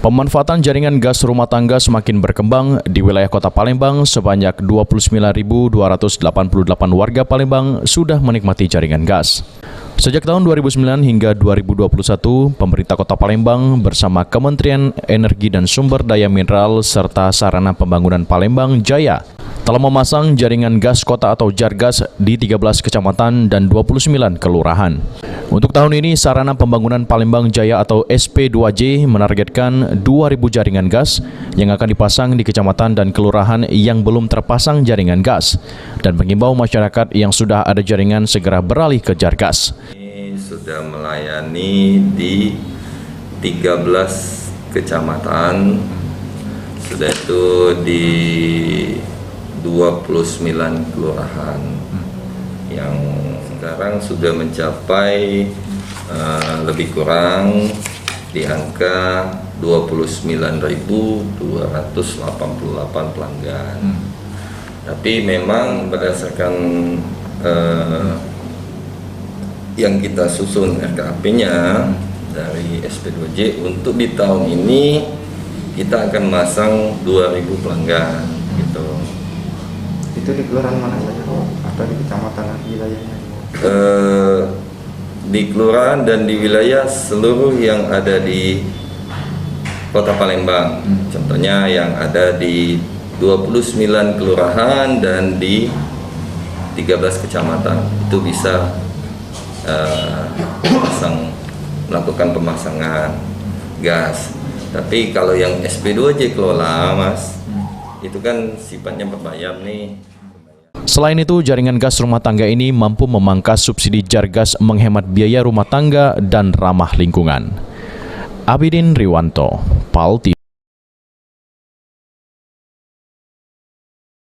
Pemanfaatan jaringan gas rumah tangga semakin berkembang di wilayah Kota Palembang. Sebanyak 29.288 warga Palembang sudah menikmati jaringan gas. Sejak tahun 2009 hingga 2021, pemerintah Kota Palembang bersama Kementerian Energi dan Sumber Daya Mineral serta Sarana Pembangunan Palembang Jaya telah memasang jaringan gas kota atau Jargas di 13 kecamatan dan 29 kelurahan. Untuk tahun ini, Sarana Pembangunan Palembang Jaya atau SP2J menargetkan 2.000 jaringan gas yang akan dipasang di kecamatan dan kelurahan yang belum terpasang jaringan gas dan mengimbau masyarakat yang sudah ada jaringan segera beralih ke Jargas. Ini sudah melayani di 13 kecamatan, sudah itu di 29 kelurahan yang sekarang sudah mencapai lebih kurang di angka 29.288 pelanggan. Tapi memang berdasarkan yang kita susun RKAP-nya dari SP2J, untuk di tahun ini kita akan masang 2.000 pelanggan gitu. Itu di kelurahan mana saja atau di kecamatan wilayahnya? Di kelurahan dan di wilayah seluruh yang ada di Kota Palembang. Contohnya yang ada di 29 kelurahan dan di 13 kecamatan itu bisa melakukan pemasangan gas. Tapi kalau yang SP2J kelola, Mas, itu kan sifatnya berbayar nih. Selain itu, jaringan gas rumah tangga ini mampu memangkas subsidi Jargas, menghemat biaya rumah tangga dan ramah lingkungan. Abidin Riwanto, PAL TV.